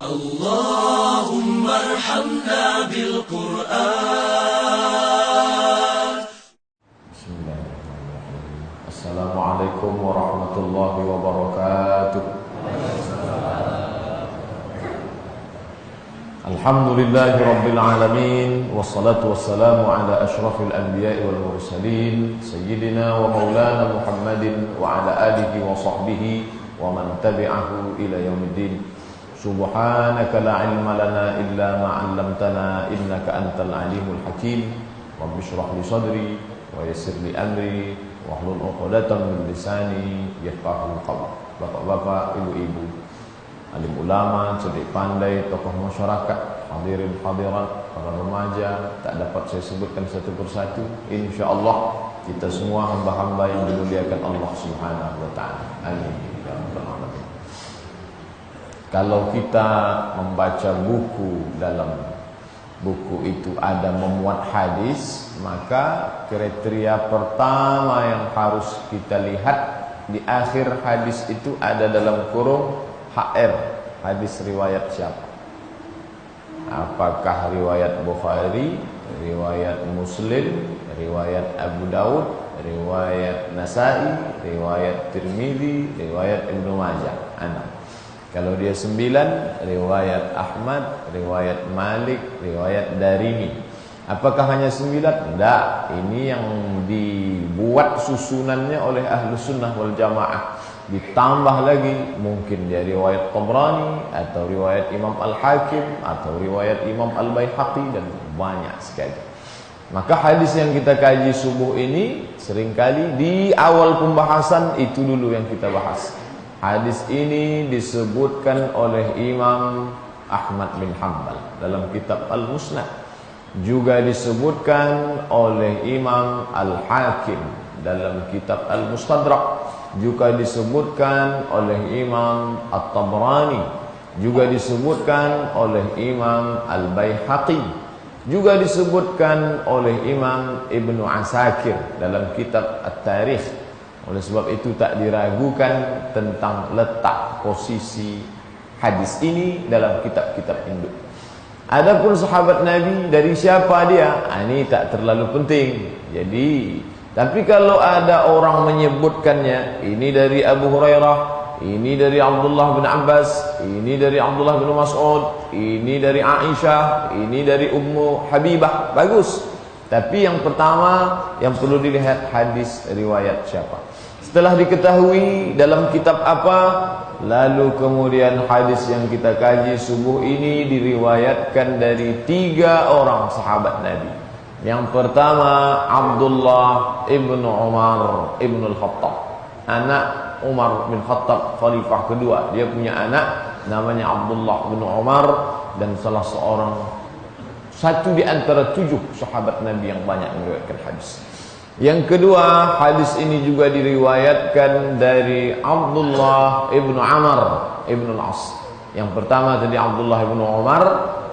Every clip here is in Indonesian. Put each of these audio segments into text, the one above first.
اللهم ارحمنا بالقرآن. بسم الله الرحمن الرحيم. السلام عليكم ورحمة الله وبركاته. الحمد لله رب العالمين، والصلاة والسلام على أشرف الأنبياء والمرسلين سيدنا ومولانا محمد وعلى آله وصحبه ومن تبعه إلى يوم الدين. سبحانك لا علم لنا إلا ما علمتنا إنك أنت العليم الحكيم. رب اشرح لي صدري ويسر لي أمري wahlul 'uqdatam min lisani yafqahu qawli. Bapak-bapak, ibu-ibu, alim ulama, cerdik pandai, tokoh masyarakat, hadirin hadirat, para remaja, tak dapat saya sebutkan satu persatu. Insyaallah kita semua hamba-hamba yang dimuliakan Allah Subhanahu wa taala. Amin ya rabbal alamin. Kalau kita membaca buku, dalam buku itu ada memuat hadis, maka kriteria pertama yang harus kita lihat di akhir hadis itu ada dalam kurung HR, hadis riwayat siapa. Apakah riwayat Bukhari, riwayat Muslim, riwayat Abu Daud, riwayat Nasai, riwayat Tirmidzi, riwayat Ibnu Majah. Kalau dia 9, riwayat Ahmad, riwayat Malik, riwayat Darimi. Apakah hanya 9? Tidak, ini yang dibuat susunannya oleh Ahlus Sunnah wal Jamaah. Ditambah lagi mungkin dia riwayat Tabrani, atau riwayat Imam Al-Hakim, atau riwayat Imam Al-Baihaqi, dan banyak sekali. Maka hadis yang kita kaji subuh ini seringkali di awal pembahasan itu dulu yang kita bahas. Hadis ini disebutkan oleh Imam Ahmad bin Hanbal dalam kitab Al-Musnad. Juga disebutkan oleh Imam Al-Hakim dalam kitab Al-Mustadrak. Juga disebutkan oleh Imam At-Tabrani. Juga disebutkan oleh Imam Al-Baihaqi. Juga disebutkan oleh Imam Ibnu Asakir dalam kitab At-Tarikh. Oleh sebab itu tak diragukan tentang letak posisi hadis ini dalam kitab-kitab induk. Adapun sahabat Nabi, dari siapa dia? Ini tak terlalu penting. Jadi, tapi kalau ada orang menyebutkannya, ini dari Abu Hurairah, ini dari Abdullah bin Abbas, ini dari Abdullah bin Mas'ud, ini dari Aisyah, ini dari Ummu Habibah, bagus. Tapi yang pertama yang perlu dilihat hadis riwayat siapa. Setelah diketahui dalam kitab apa, lalu kemudian hadis yang kita kaji subuh ini diriwayatkan dari 3 orang sahabat Nabi. Yang pertama Abdullah ibnu Umar ibnu Al-Khattab, anak Umar bin Khattab, khalifah kedua. Dia punya anak namanya Abdullah bin Umar, dan salah seorang, satu di antara 7 sahabat Nabi yang banyak meriwayatkan hadis. Yang kedua, hadis ini juga diriwayatkan dari Abdullah ibnu Amr ibnu Al-As. Yang pertama tadi Abdullah ibnu Umar,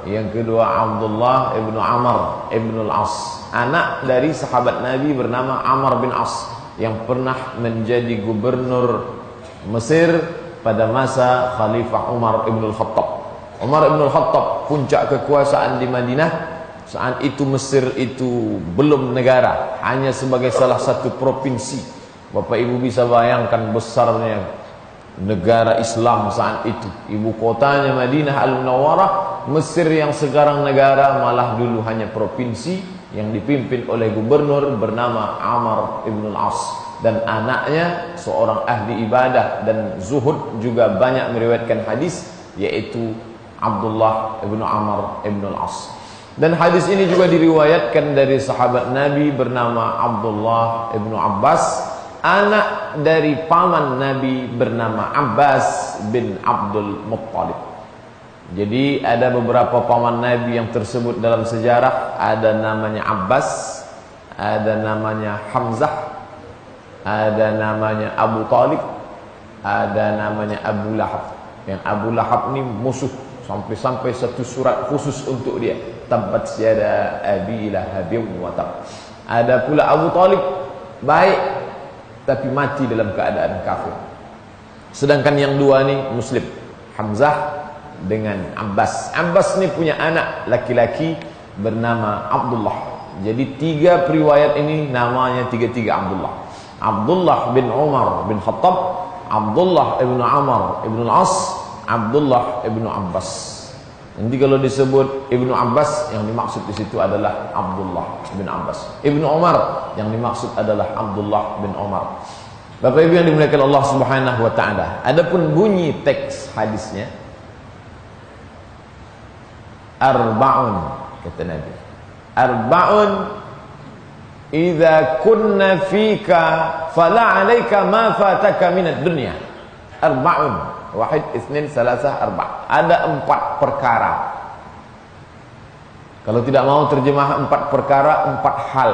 yang kedua Abdullah ibnu Amr ibnu Al-As, anak dari sahabat Nabi bernama Amr bin As, yang pernah menjadi gubernur Mesir pada masa Khalifah Umar ibn Al-Khattab. Umar ibn Al-Khattab puncak kekuasaan di Madinah. Saat itu Mesir itu belum negara, hanya sebagai salah satu provinsi. Bapak Ibu bisa bayangkan besarnya negara Islam saat itu. Ibu kotanya Madinah Al-Munawwarah. Mesir yang sekarang negara malah dulu hanya provinsi yang dipimpin oleh gubernur bernama Amr ibn Al-As. Dan anaknya seorang ahli ibadah dan zuhud, juga banyak meriwayatkan hadis, yaitu Abdullah ibn Amr ibn Al-As. Dan hadis ini juga diriwayatkan dari sahabat Nabi bernama Abdullah ibn Abbas, anak dari paman Nabi bernama Abbas bin Abdul Muttalib. Jadi ada beberapa paman Nabi yang tersebut dalam sejarah. Ada namanya Abbas, ada namanya Hamzah, ada namanya Abu Talib, ada namanya Abu Lahab. Yang Abu Lahab ini musuh, sampai-sampai satu surat khusus untuk dia, tabbat yada abi lahabin wa tab. Ada pula Abu Talib, baik tapi mati dalam keadaan kafir. Sedangkan yang dua ni Muslim, Hamzah dengan Abbas. Abbas ni punya anak laki-laki bernama Abdullah. Jadi 3 periwayat ini namanya 3 Abdullah. Abdullah bin Umar bin Khattab, Abdullah ibn Amr ibn al-As, Abdullah ibn Abbas. Nanti kalau disebut Ibnu Abbas, yang dimaksud di situ adalah Abdullah bin Abbas. Ibnu Umar, yang dimaksud adalah Abdullah bin Umar. Bapak Ibu yang dimuliakan Allah Subhanahu wa taala. Adapun bunyi teks hadisnya, arba'un, kata Nabi. Arba'un idza kunna fika fala 'alaika ma fataka minad dunya. Arba'un. Wahid, itsnin, salasah, arba'. Ada 4 perkara. Kalau tidak mau terjemah 4 perkara, 4 hal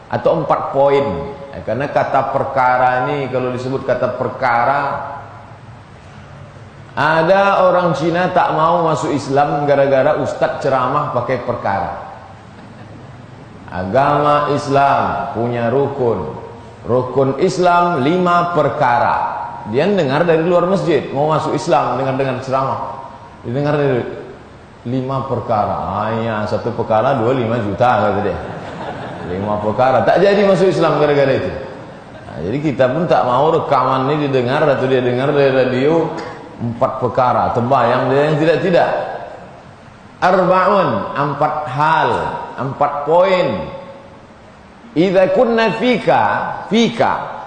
atau 4 poin. Karena kata perkara ini kalau disebut kata perkara, ada orang Cina tak mau masuk Islam gara-gara ustadz ceramah pakai perkara. Agama Islam punya rukun. Rukun Islam 5 perkara. Dia dengar dari luar masjid, mau masuk Islam, dengar ceramah. Didengar dari 5 perkara. Hanya 1 perkara 25 juta kata dia. 5 perkara, tak jadi masuk Islam gara-gara itu. Nah, jadi kita pun tak mau rekaman ini didengar atau dia dengar dari radio 4 perkara, terbayang dia yang tidak. Arba'un, 4 hal, 4 poin. Idza kunna fika,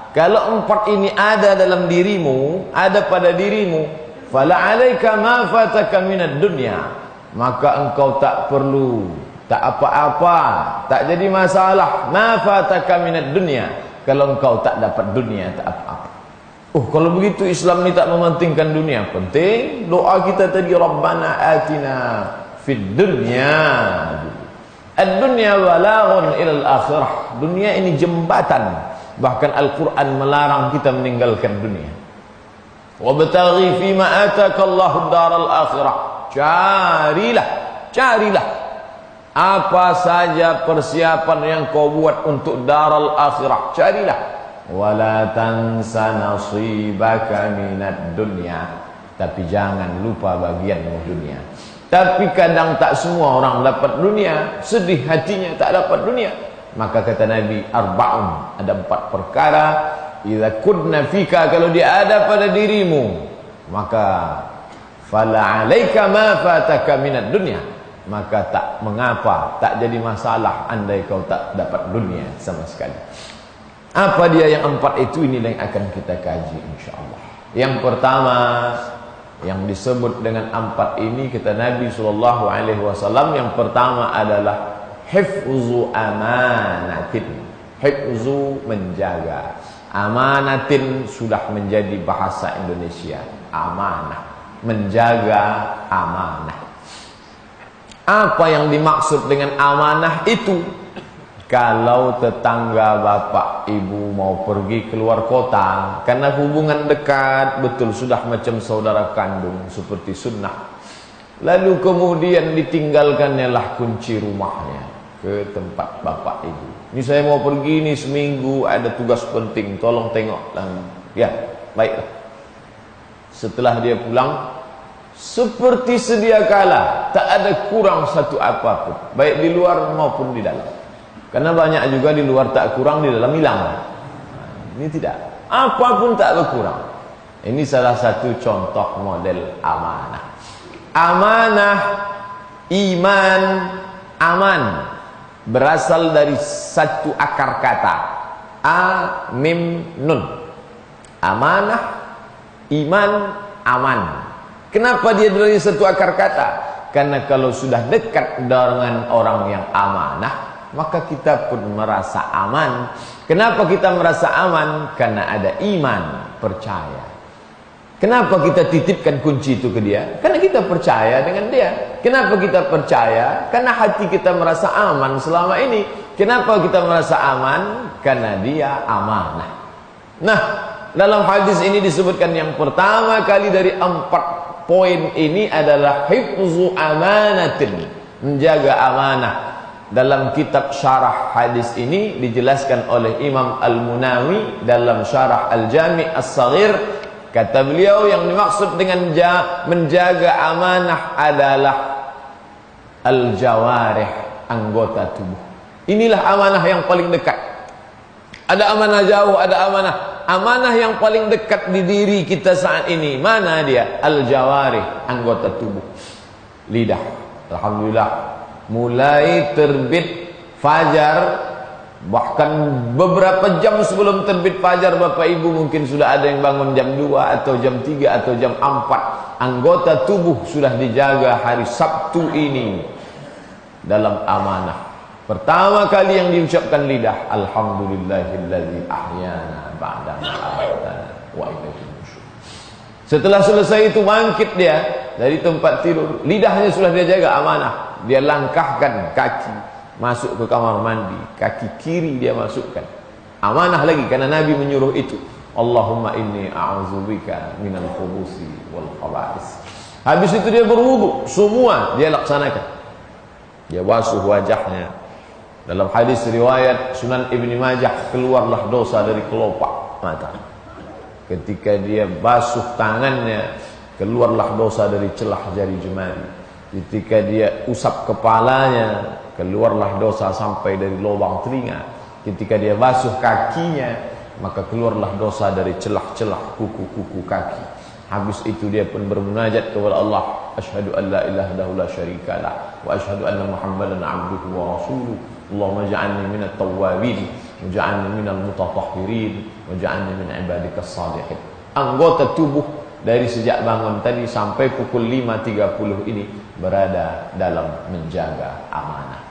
kalau 4 ini ada dalam dirimu, ada pada dirimu, fala 'alaika ma fataka minad dunya, maka engkau tak perlu, tak apa-apa, tak jadi masalah, ma fataka minad dunya, kalau engkau tak dapat dunia, tak apa-apa. Kalau begitu Islam ni tak mementingkan dunia. Penting doa kita tadi, Rabbana atina fid dunya. Ad-dunya balaghun ilal akhirah. Dunia ini jembatan. Bahkan Al-Quran melarang kita meninggalkan dunia. Wabtaghi fima ataka Allahu daral akhirah. Carilah apa saja persiapan yang kau buat untuk daral akhirah. Carilah. Wala tansa nasibaka minad dunya. Tapi jangan lupa bagianmu dunia. Tapi kadang tak semua orang dapat dunia, sedih hatinya tak dapat dunia. Maka kata Nabi, arba'un, ada 4 perkara. Idza kunna fika, kalau dia ada pada dirimu, maka fala 'alaika ma fataka minad dunya, maka tak mengapa, tak jadi masalah andai kau tak dapat dunia sama sekali. Apa dia yang 4 itu? Ini yang akan kita kaji insyaallah. Yang pertama yang disebut dengan 4 ini, kata Nabi SAW, yang pertama adalah hifzu amanatin. Hifzu, menjaga. Amanatin sudah menjadi bahasa Indonesia. Amanah, menjaga amanah. Apa yang dimaksud dengan amanah itu? Kalau tetangga bapak ibu mau pergi keluar kota, karena hubungan dekat betul, sudah macam saudara kandung seperti sunnah, lalu kemudian ditinggalkannya lah kunci rumahnya ke tempat bapak ibu. Ini saya mau pergi nih seminggu, ada tugas penting, tolong tengok. Ya, baiklah. Setelah dia pulang, seperti sedia kala, tak ada kurang satu apapun, baik di luar maupun di dalam. Karena banyak juga di luar tak kurang, di dalam hilang. Ini tidak, apapun tak berkurang. Ini salah satu contoh model amanah. Amanah, iman, aman, berasal dari satu akar kata, a, mim, nun. Amanah, iman, aman. Kenapa dia dari satu akar kata? Karena kalau sudah dekat dengan orang yang amanah, maka kita pun merasa aman. Kenapa kita merasa aman? Karena ada iman, percaya. Kenapa kita titipkan kunci itu ke dia? Karena kita percaya dengan dia. Kenapa kita percaya? Karena hati kita merasa aman selama ini. Kenapa kita merasa aman? Karena dia amanah. Nah, dalam hadis ini disebutkan yang pertama kali dari 4 poin ini adalah hifzu amanatin, menjaga amanah. Dalam kitab syarah hadis ini dijelaskan oleh Imam Al-Munawi dalam syarah Al-Jami' As-Saghir, Kata beliau, yang dimaksud dengan menjaga amanah adalah al-jawarih, anggota tubuh. Inilah amanah yang paling dekat. Ada amanah jauh, ada amanah. Amanah yang paling dekat di diri kita saat ini, mana dia? Al-jawarih, anggota tubuh. Lidah. Alhamdulillah, mulai terbit fajar, bahkan beberapa jam sebelum terbit fajar, Bapak Ibu mungkin sudah ada yang bangun jam 2 atau jam 3 atau jam 4. Anggota tubuh sudah dijaga hari Sabtu ini dalam amanah. Pertama kali yang diucapkan lidah, alhamdulillahilladzi ahyana ba'da ma amatana wa ilaihi nusyur. Setelah selesai itu bangkit dia dari tempat tidur, lidahnya sudah dia jaga amanah. Dia langkahkan kaki masuk ke kamar mandi, kaki kiri dia masukkan. Amanah lagi, karena Nabi menyuruh itu. Allahumma inni a'udzubika minal khubuthi wal khaba'is. Habis itu dia berwudu, semua dia laksanakan. Dia basuh wajahnya. Dalam hadis riwayat Sunan Ibni Majah, keluarlah dosa dari kelopak mata. Ketika dia basuh tangannya, keluarlah dosa dari celah jari jemari. Ketika dia usap kepalanya, keluarlah dosa sampai dari lubang telinga. Ketika dia basuh kakinya, maka keluarlah dosa dari celah-celah kuku-kuku kaki. Habis itu dia pun bermunajat kepada Allah, asyhadu an la ilaha illallah la syarikalah wa asyhadu anna Muhammadan abduhu wa rasuluh. Allahumma ja'alni minat tawwabin waj'alni minal mutatahhirin waj'alni min ibadikas salihin. Anggota tubuh dari sejak bangun tadi sampai pukul 5.30 ini berada dalam menjaga amanah.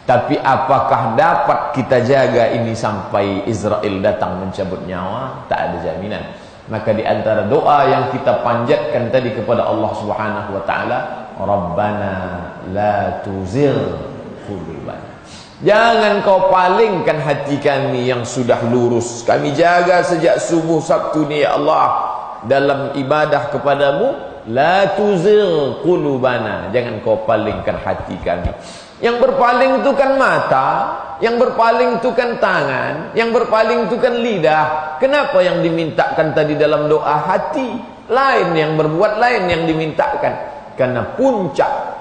Tapi apakah dapat kita jaga ini sampai Israel datang mencabut nyawa? Tak ada jaminan. Maka di antara doa yang kita panjatkan tadi kepada Allah Subhanahu wa taala, Rabbana la tuzigh qulubana. Jangan kau palingkan hati kami yang sudah lurus. Kami jaga sejak subuh Sabtu ni, ya Allah, dalam ibadah kepadamu. La tuzigh qulubana. Jangan kau palingkan hati kami. Yang berpaling itu kan mata, yang berpaling itu kan tangan, yang berpaling itu kan lidah. Kenapa yang dimintakan tadi dalam doa hati? Lain yang berbuat, lain yang dimintakan. Karena puncak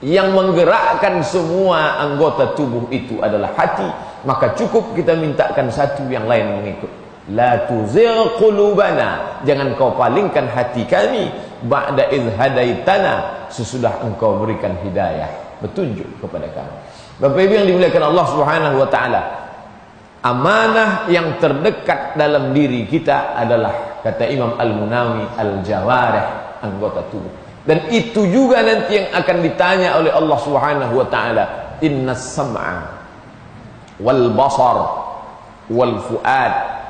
yang menggerakkan semua anggota tubuh itu adalah hati. Maka cukup kita mintakan satu, yang lain mengikut. La tuzigh qulubana. Jangan kau palingkan hati kami ba'da idh hadaitana, sesudah engkau berikan hidayah, petunjuk kepada kami. Bapak Ibu yang dimuliakan Allah Subhanahu wa taala, amanah yang terdekat dalam diri kita adalah, kata Imam Al-Munawi, al-jawarih, anggota tubuh. Dan itu juga nanti yang akan ditanya oleh Allah Subhanahu wa taala, innas sam'a wal basar wal fuad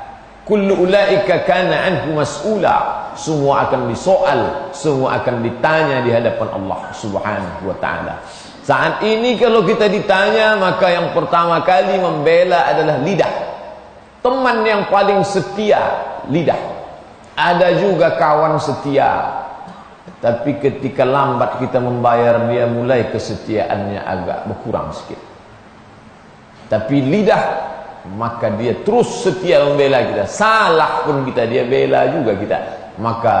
kullu ulaika kana anhu mas'ula. Semua akan disoal, semua akan ditanya di hadapan Allah Subhanahu wa taala. Saat ini kalau kita ditanya, maka yang pertama kali membela adalah lidah. Teman yang paling setia, lidah. Ada juga kawan setia, tapi ketika lambat kita membayar dia, mulai kesetiaannya agak berkurang sedikit. Tapi lidah, maka dia terus setia membela kita. Salah pun kita, dia bela juga kita. Maka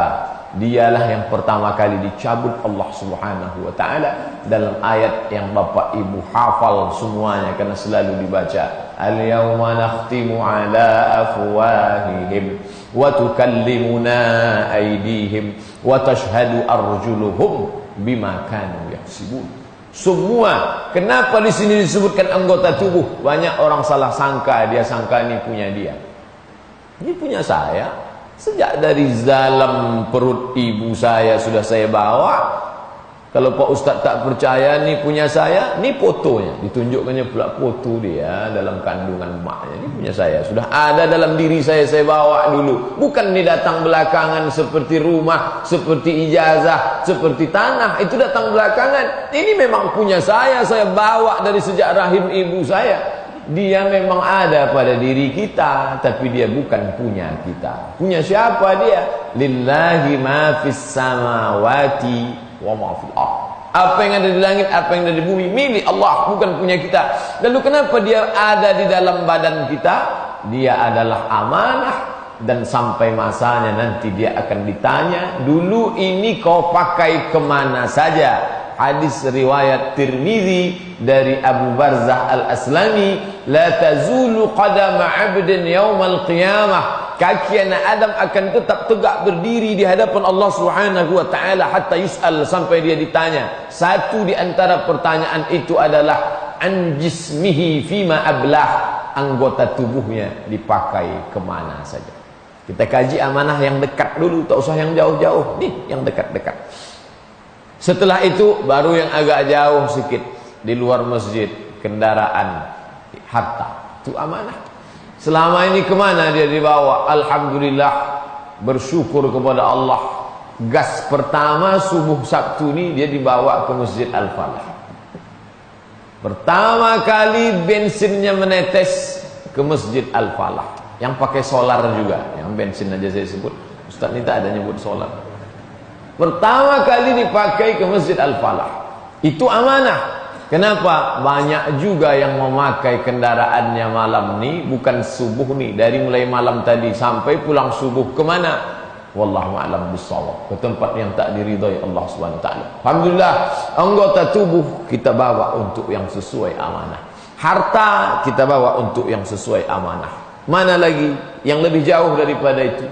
dialah yang pertama kali dicabut Allah Subhanahu wa taala dalam ayat yang Bapak Ibu hafal semuanya karena selalu dibaca. Al-yawma nakhtimu ala afwahihim wa tukallimuna aydihim wa tashhadu arjuluhum bima kanu yaksibun. Semua. Kenapa di sini disebutkan anggota tubuh? Banyak orang salah sangka, dia sangka ini punya dia. Ini punya saya. Sejak dari dalam perut ibu saya sudah saya bawa. Kalau Pak Ustaz tak percaya, ni punya saya, ni fotonya. Ditunjukkannya pula foto dia dalam kandungan maknya. Ini punya saya, sudah ada dalam diri saya bawa dulu. Bukan ni datang belakangan seperti rumah, seperti ijazah, seperti tanah. Itu datang belakangan. Ini memang punya saya bawa dari sejak rahim ibu saya. Dia memang ada pada diri kita, tapi dia bukan punya kita. Punya siapa dia? Lillahi ma fis samawati wa ma fil ardh. Apa yang ada di langit, apa yang ada di bumi, milik Allah, bukan punya kita. Lalu kenapa dia ada di dalam badan kita? Dia adalah amanah dan sampai masanya nanti dia akan ditanya, dulu ini kau pakai kemana saja? Hadis riwayat Tirmizi dari Abu Barzah Al-Aslami, la tazulu qadama 'abdin yaumal qiyamah, kaki anak Adam akan tetap tegak berdiri di hadapan Allah Subhanahu wa taala hatta yus'al, sampai dia ditanya. Satu di antara pertanyaan itu adalah an jismihi fima ablah, anggota tubuhnya dipakai kemana saja. Kita kaji amanah yang dekat dulu, tak usah yang jauh-jauh, nih yang dekat-dekat. Setelah itu baru yang agak jauh sedikit, di luar masjid, kendaraan, harta, itu amanah. Selama ini kemana dia dibawa? Alhamdulillah, bersyukur kepada Allah. Gas pertama subuh Sabtu ini dia dibawa ke Masjid Al-Falah. Pertama kali bensinnya menetes ke Masjid Al-Falah, yang pakai solar juga, yang bensin aja saya sebut. Ustaz ini tak ada nyebut solar. Pertama kali dipakai ke Masjid Al-Falah. Itu amanah. Kenapa? Banyak juga yang memakai kendaraannya malam ni, bukan subuh ni, dari mulai malam tadi sampai pulang subuh kemana? Wallahu a'lam bissawab, ke tempat yang tak diridhai Allah Subhanahu wa taala. Alhamdulillah, anggota tubuh kita bawa untuk yang sesuai amanah. Harta kita bawa untuk yang sesuai amanah. Mana lagi yang lebih jauh daripada itu?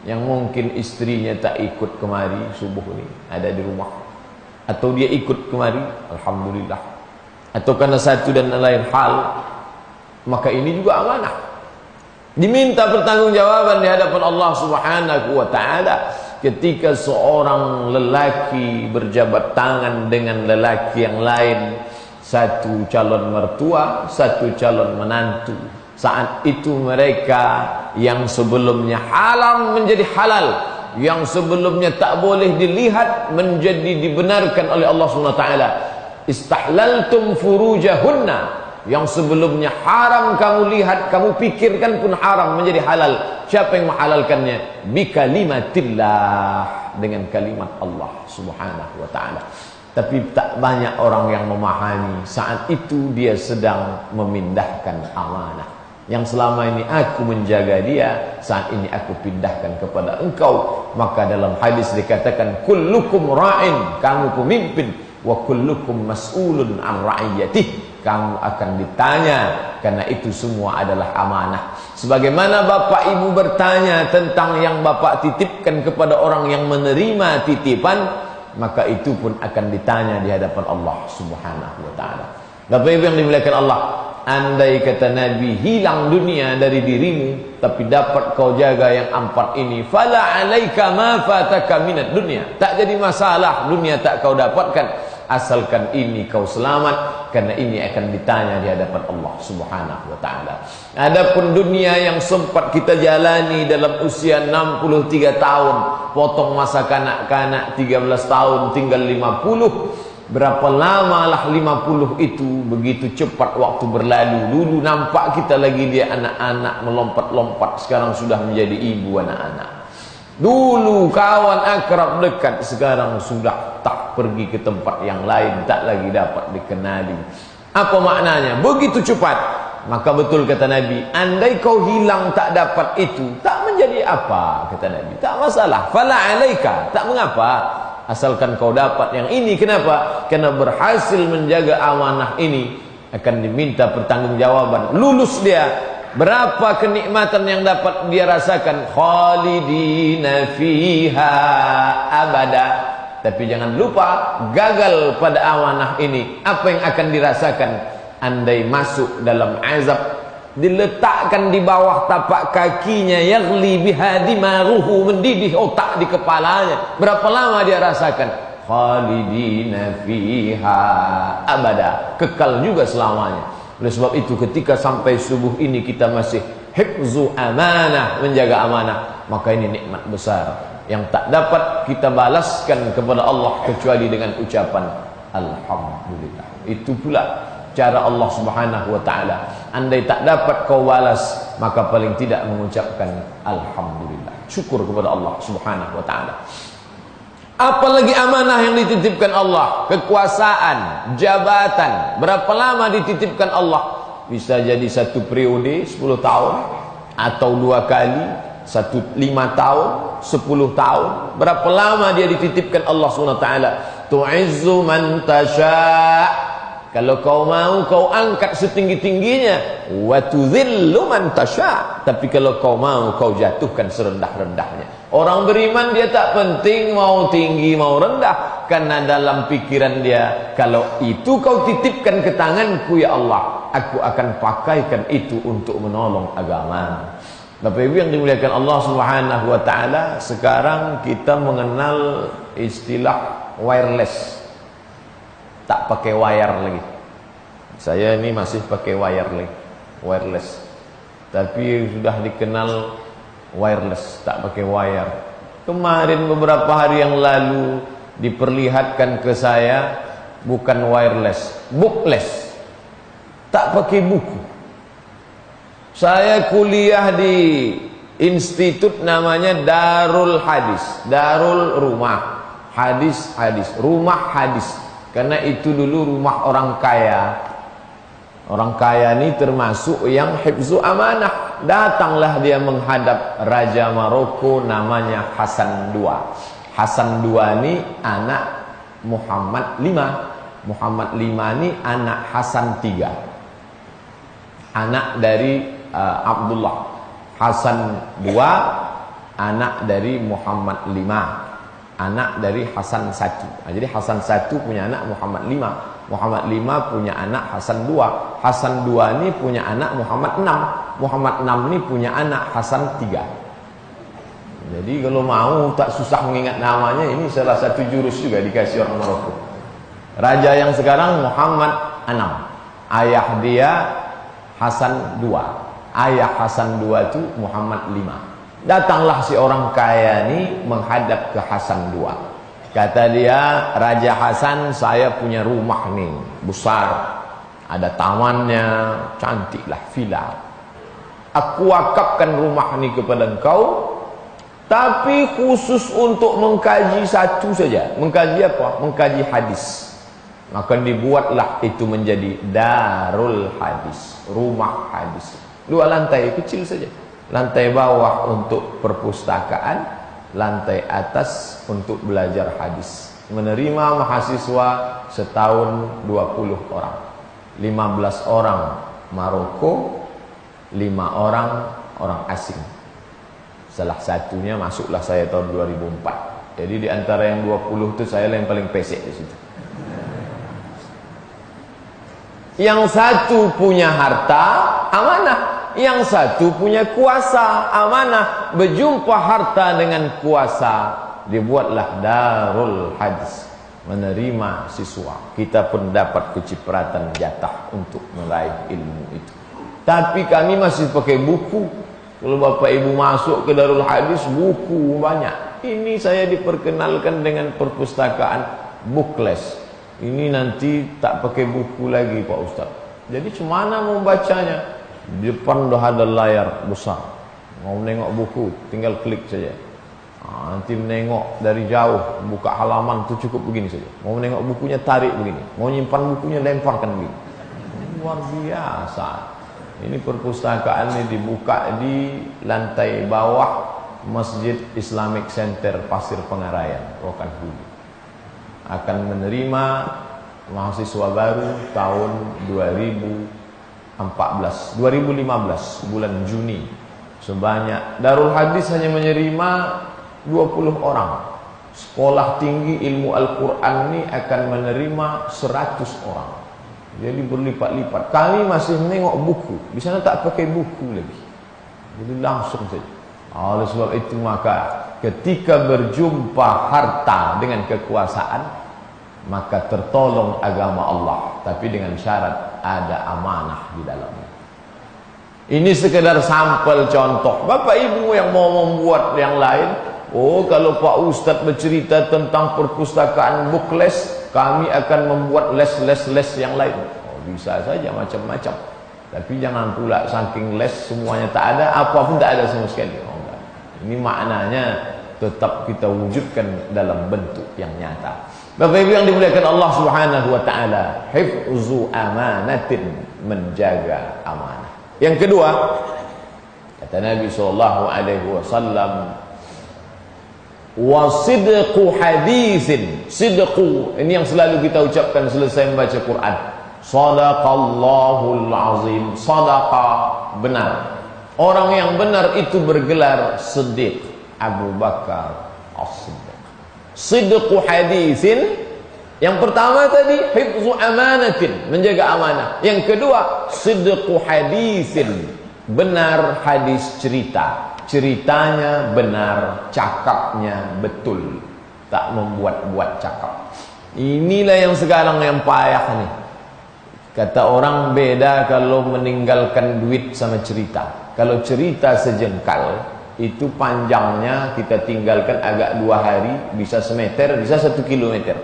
Yang mungkin istrinya tak ikut kemari subuh ni, ada di rumah, atau dia ikut kemari, alhamdulillah, atau karena satu dan lain hal, maka ini juga amanah, diminta pertanggungjawaban di hadapan Allah Subhanahu wa taala. Ketika seorang lelaki berjabat tangan dengan lelaki yang lain, satu calon mertua, satu calon menantu, saat itu mereka yang sebelumnya haram menjadi halal, yang sebelumnya tak boleh dilihat menjadi dibenarkan oleh Allah Subhanahu wa taala. Istahlaltum furujahunna, yang sebelumnya haram kamu lihat, kamu pikirkan pun haram menjadi halal. Siapa yang menghalalkannya? Bikalimatillah, dengan kalimat Allah Subhanahu wa taala. Tapi tak banyak orang yang memahami saat itu dia sedang memindahkan amanah. Yang selama ini aku menjaga dia, saat ini aku pindahkan kepada engkau. Maka dalam hadis dikatakan, kullukum ra'in, kamu pemimpin, wa kullukum mas'ulun an ra'iyatih, kamu akan ditanya, karena itu semua adalah amanah. Sebagaimana bapak ibu bertanya tentang yang bapak titipkan kepada orang yang menerima titipan, maka itu pun akan ditanya di hadapan Allah Subhanahu wa taala. Bapak ibu yang dimuliakan Allah, andai kata Nabi hilang dunia dari dirimu, tapi dapat kau jaga yang empat ini, fala alaika ma fataka minad dunya, tak jadi masalah dunia tak kau dapatkan, asalkan ini kau selamat, karena ini akan ditanya di hadapan Allah Subhanahu wa taala. Adapun dunia yang sempat kita jalani dalam usia 63 tahun, potong masa kanak-kanak 13 tahun, tinggal 50. Berapa lamalah 50 itu, begitu cepat waktu berlalu. Dulu nampak kita lagi dia anak-anak melompat-lompat, sekarang sudah menjadi ibu anak-anak. Dulu kawan akrab dekat, sekarang sudah tak pergi ke tempat yang lain, tak lagi dapat dikenali. Apa maknanya? Begitu cepat. Maka betul kata Nabi, andai kau hilang tak dapat itu, tak menjadi apa, kata Nabi, tak masalah. Fala alaika, tak mengapa, asalkan kau dapat yang ini. Kenapa? Karena berhasil menjaga amanah ini akan diminta pertanggungjawaban. Lulus dia, berapa kenikmatan yang dapat dia rasakan, khalidina fiha abada. Tapi jangan lupa, gagal pada amanah ini, apa yang akan dirasakan? Andai masuk dalam azab, diletakkan di bawah tapak kakinya, yaghli biha dimaruhu, mendidih otak di kepalanya, berapa lama dia rasakan? Khalidina fiha abada, kekal juga selamanya. Oleh sebab itu ketika sampai subuh ini kita masih hifzu amanah, menjaga amanah, maka ini nikmat besar yang tak dapat kita balaskan kepada Allah kecuali dengan ucapan alhamdulillah. Itu pula cara Allah Subhanahu wa taala. Andai tak dapat kau balas, maka paling tidak mengucapkan alhamdulillah, syukur kepada Allah Subhanahu wa taala. Apalagi amanah yang dititipkan Allah, kekuasaan, jabatan, berapa lama dititipkan Allah? Bisa jadi satu periode 10 tahun, atau 2 kali, 5 tahun, 10 tahun, berapa lama dia dititipkan Allah SWT. Tu'izzu man tasya', kalau kau mau kau angkat setinggi-tingginya, wa tudzillu man tasya', tapi kalau kau mau kau jatuhkan serendah-rendahnya. Orang beriman dia tak penting mau tinggi mau rendah, karena dalam pikiran dia, kalau itu kau titipkan ke tanganku ya Allah, aku akan pakaikan itu untuk menolong agama. Bapak Ibu yang dimuliakan Allah Subhanahu wa taala, sekarang kita mengenal istilah wireless. Tak pakai wire lagi. Saya ini masih pakai wireless. Tapi sudah dikenal wireless, tak pakai wire. Kemarin beberapa hari yang lalu diperlihatkan ke saya bukan wireless, bookless. Tak pakai buku. Saya kuliah di institut namanya Darul Hadis, Darul Rumah Hadis, Rumah Hadis. Karena itu dulu rumah orang kaya. Orang kaya ini termasuk yang hifzu amanah. Datanglah dia menghadap Raja Maroko namanya Hasan II. Hasan II ini anak Muhammad V. Muhammad V ini anak Hasan III. Anak dari Abdullah. Hasan II anak dari Muhammad V, anak dari Hasan I. Nah, jadi Hasan I punya anak Muhammad V, Muhammad V punya anak Hasan II, Hasan II ini punya anak Muhammad VI, Muhammad VI ini punya anak Hasan III. Jadi kalau mau tak susah mengingat namanya, ini salah satu jurus juga dikasih orang Maroko. Raja yang sekarang Muhammad VI, ayah dia Hasan II, ayah Hasan II itu Muhammad V. Datanglah si orang kaya ini menghadap ke Hasan II. Kata dia, Raja Hasan, saya punya rumah nih besar, ada tamannya, cantiklah, villa. Aku wakafkan rumah ini kepada engkau, tapi khusus untuk mengkaji satu saja. Mengkaji apa? Mengkaji hadis. Maka dibuatlah itu menjadi Darul Hadis, rumah hadis. 2 lantai kecil saja. Lantai bawah untuk perpustakaan, lantai atas untuk belajar hadis. Menerima mahasiswa setahun 20 orang. 15 orang Maroko, 5 orang orang asing. Salah satunya masuklah saya tahun 2004. Jadi di antara yang 20 itu saya yang paling pesek di situ. Yang satu punya harta, amanah. Yang satu punya kuasa, amanah. Berjumpa harta dengan kuasa, dibuatlah Darul Hadis, menerima siswa. Kita pun dapat kecipratan jatah untuk meraih ilmu itu. Tapi kami masih pakai buku. Kalau Bapak Ibu masuk ke Darul Hadis, buku banyak. Ini saya diperkenalkan dengan perpustakaan bookless. Ini nanti tak pakai buku lagi Pak Ustaz. Jadi cemana mau bacanya? Di depan dah ada layar besar. Mau menengok buku, tinggal klik saja. Nanti menengok dari jauh, buka halaman itu cukup begini saja. Mau menengok bukunya, tarik begini. Mau nyimpan bukunya, lemparkan begini. Luar biasa. Ini perpustakaan ini dibuka di lantai bawah Masjid Islamic Center Pasir Pengarayan, Rokan-Hulu. Akan menerima mahasiswa baru tahun 2015 bulan Juni. Sebanyak Darul Hadis hanya menerima 20 orang. Sekolah tinggi ilmu Al-Quran ini akan menerima 100 orang. Jadi berlipat-lipat. Kami masih menengok buku. Di sana tak pakai buku lagi. Jadi langsung saja. Oleh sebab itu maka ketika berjumpa harta dengan kekuasaan, maka tertolong agama Allah, tapi dengan syarat ada amanah di dalamnya. Ini sekedar sampel contoh. Bapak Ibu yang mau membuat yang lain, kalau Pak Ustadz bercerita tentang perpustakaan bookless, kami akan membuat les yang lain. Bisa saja macam-macam. Tapi jangan pula saking les semuanya tak ada, apa pun tak ada sama sekali. Ini maknanya tetap kita wujudkan dalam bentuk yang nyata. Bapak Ibu yang dimuliakan Allah Subhanahu wa taala, hifzu amanatin, menjaga amanah. Yang kedua, Kata Nabi SAW, wa sidqu hadithin. Sidqu, ini yang selalu kita ucapkan selesai membaca Quran. Sadaqallahul azim. Sadaqa, benar. Orang yang benar itu bergelar Siddiq. Abu Bakar As-Siddiq. Sidqu hadithin, yang pertama tadi hifzu amanatin, menjaga amanah. Yang kedua sidqu hadithin, benar hadis cerita. Ceritanya benar, cakapnya betul, tak membuat-buat cakap. Inilah yang sekarang yang payah nih. Kata orang, beda kalau meninggalkan duit sama cerita. Kalau cerita sejengkal, itu panjangnya kita tinggalkan agak 2 hari, bisa semeter, bisa 1 kilometer.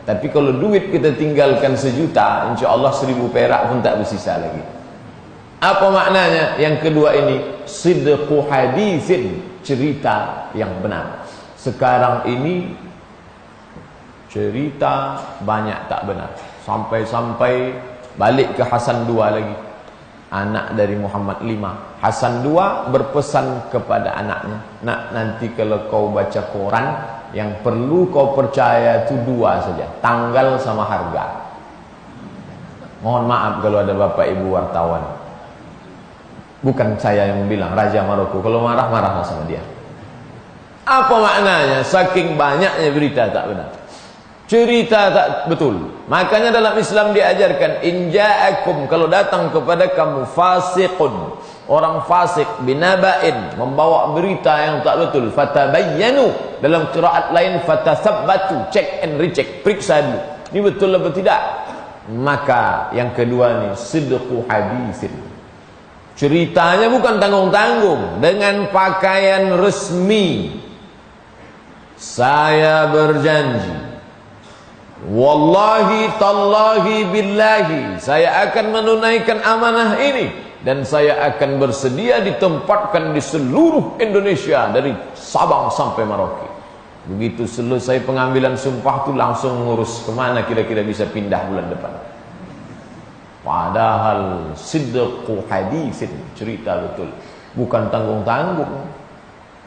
Tapi kalau duit kita tinggalkan 1 juta, insya Allah 1000 perak pun tak bersisa lagi. Apa maknanya? Yang kedua ini, sidqu hadithin, cerita yang benar. Sekarang ini cerita banyak tak benar. Sampai-sampai balik ke Hasan II lagi, anak dari Muhammad V. Hasan II berpesan kepada anaknya, nak, nanti kalau kau baca koran, yang perlu kau percaya itu 2 saja, tanggal sama harga. Mohon maaf kalau ada bapak ibu wartawan, bukan saya yang bilang, Raja Maroko. Kalau marah, marahlah sama dia. Apa maknanya? Saking banyaknya berita tak benar, cerita tak betul. Makanya dalam Islam diajarkan, in ja'akum, kalau datang kepada kamu fasiqun, orang fasik, binaba'in, membawa berita yang tak betul, fatabayyanu, dalam qiraat lain fatathabbatu, check and recheck, periksa dulu, ini betul atau tidak. Maka yang kedua ni sidqu hadithin, ceritanya bukan tanggung-tanggung, dengan pakaian resmi. Saya berjanji, wallahi tallahi billahi, saya akan menunaikan amanah ini, dan saya akan bersedia ditempatkan di seluruh Indonesia dari Sabang sampai Merauke. Begitu selesai pengambilan sumpah tu langsung ngurus kemana kira-kira bisa pindah bulan depan. Padahal sidqu hadithin, cerita betul, bukan tanggung-tanggung.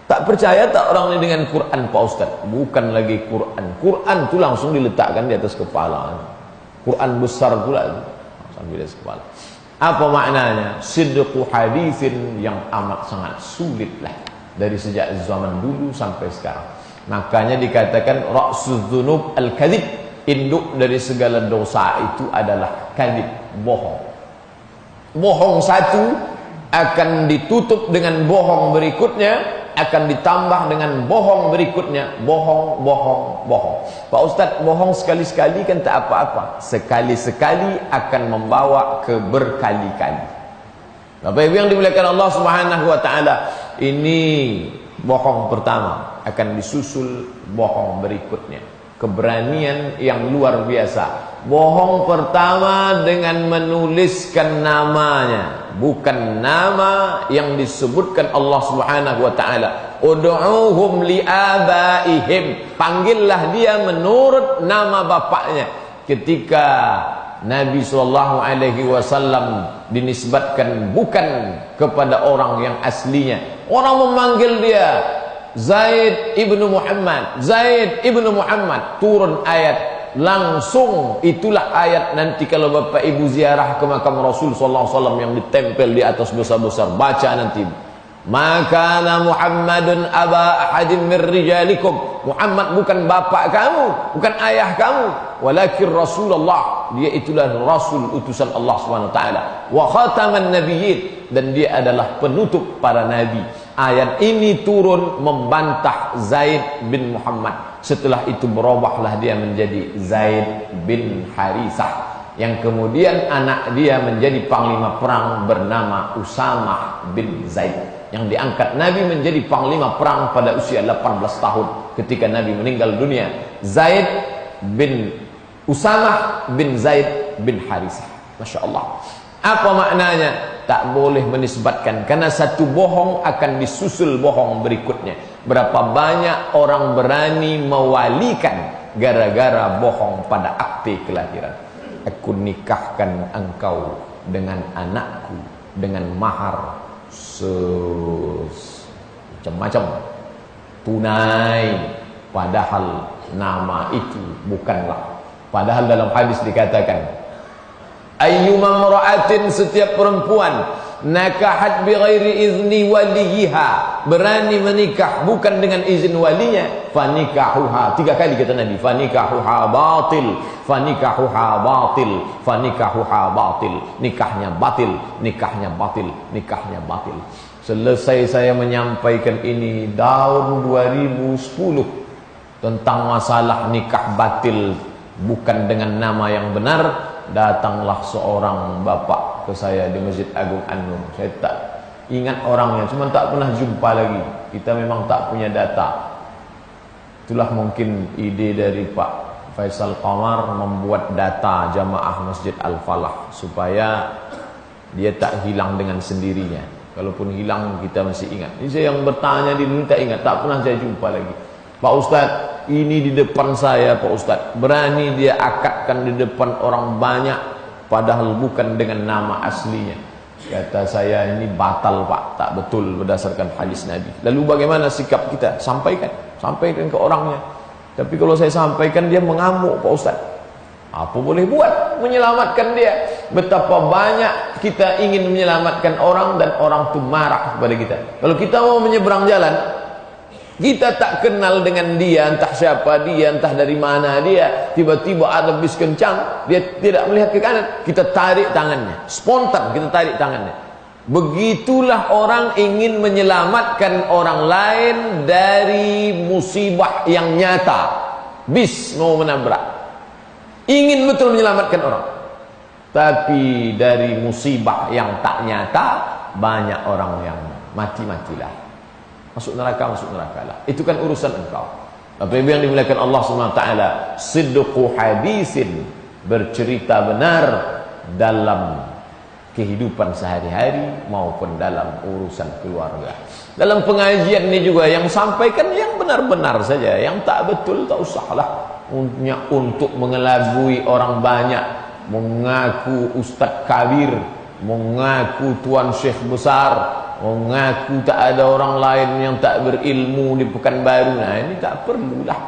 Tak percaya tak orang ini dengan Quran Pak Ustaz? Bukan lagi Quran. Quran tu langsung diletakkan di atas kepala. Quran besar pula langsung di atas kepala. Apa maknanya? Sidqu hadithin, yang amat sangat sulit lah, dari sejak zaman dulu sampai sekarang. Makanya dikatakan ra'suz dzunub al-kadzib, induk dari segala dosa itu adalah kadzib, bohong. Bohong satu akan ditutup dengan bohong berikutnya, akan ditambah dengan bohong berikutnya, bohong, bohong, bohong. Pak Ustaz, bohong sekali-sekali kan tak apa-apa, sekali-sekali akan membawa ke berkali-kali. Bapak Ibu yang dimuliakan Allah Subhanahu wa taala, ini bohong pertama, akan disusul bohong berikutnya. Keberanian yang luar biasa. Bohong pertama dengan menuliskan namanya, bukan nama yang disebutkan Allah Subhanahu wa taala. Ud'uuhum li'abaihim, panggillah dia menurut nama bapaknya. Ketika Nabi SAW dinisbatkan bukan kepada orang yang aslinya, orang memanggil dia Zaid ibnu Muhammad, Zaid ibnu Muhammad, turun ayat langsung. Itulah ayat nanti kalau bapak ibu ziarah ke makam Rasul SAW yang ditempel di atas besar-besar, baca nanti, maka Muhammadun aba ahadin min rijalikum, Muhammad bukan bapak kamu, bukan ayah kamu, walakin Rasulullah, dia itulah Rasul utusan Allah SWT, wa khataman nabiyyin, dan dia adalah penutup para nabi. Ayat ini turun membantah Zaid bin Muhammad. Setelah itu berubahlah dia menjadi Zaid bin Harithah, yang kemudian anak dia menjadi panglima perang bernama Usamah bin Zaid, yang diangkat Nabi menjadi panglima perang pada usia 18 tahun ketika Nabi meninggal dunia. Zaid bin Usamah bin Zaid bin Harithah. Masya Allah. Apa maknanya? Tak boleh menisbatkan, karena satu bohong akan disusul bohong berikutnya. Berapa banyak orang berani mewalikan gara-gara bohong pada akte kelahiran. Aku nikahkan engkau dengan anakku dengan mahar macam-macam tunai, padahal nama itu bukanlah. Padahal dalam hadis dikatakan, ayyuma mar'atin, setiap perempuan nakahat bi ghairi izni waliha, berani menikah bukan dengan izin walinya, fanikahuha, 3 kali kata Nabi, fanikahuha batil, fanikahuha batil, fanikahuha batil, nikahnya batil, nikahnya batil, nikahnya batil. Selesai saya menyampaikan ini tahun 2010 tentang masalah nikah batil bukan dengan nama yang benar, datanglah seorang bapak ke saya di Masjid Agung An-Nur. Saya tak ingat orangnya, cuma tak pernah jumpa lagi. Kita memang tak punya data. Itulah mungkin ide dari Pak Faisal Qamar membuat data jamaah Masjid Al-Falah supaya dia tak hilang dengan sendirinya. Kalaupun hilang kita masih ingat. Ini saya yang bertanya di dulu tak ingat, tak pernah saya jumpa lagi. Pak Ustadz, ini di depan saya Pak Ustadz, berani dia akadkan di depan orang banyak padahal bukan dengan nama aslinya. Kata saya, ini batal Pak, tak betul berdasarkan hadis Nabi. Lalu bagaimana sikap kita? Sampaikan ke orangnya. Tapi kalau saya sampaikan dia mengamuk Pak Ustadz. Apa boleh buat menyelamatkan dia? Betapa banyak kita ingin menyelamatkan orang dan orang itu marah kepada kita. Kalau kita mau menyeberang jalan, kita tak kenal dengan dia, entah siapa dia, entah dari mana dia, tiba-tiba ada bis kencang, dia tidak melihat ke kanan, kita tarik tangannya, spontan kita tarik tangannya. Begitulah orang ingin menyelamatkan orang lain dari musibah yang nyata. Bis mau menabrak, ingin betul menyelamatkan orang, tapi dari musibah yang tak nyata banyak orang yang mati-matilah, masuk neraka lah. Itu kan urusan engkau. Bapak Ibu yang dimuliakan Allah SWT, sidqu hadisin, bercerita benar dalam kehidupan sehari-hari maupun dalam urusan keluarga. Dalam pengajian ini juga yang sampaikan yang benar-benar saja, yang tak betul tak usahlah untuk mengelabui orang banyak, mengaku ustaz kabir, mengaku tuan syekh besar, mengaku tak ada orang lain yang tak berilmu di Pekanbaru. Nah, ini tak perlulah,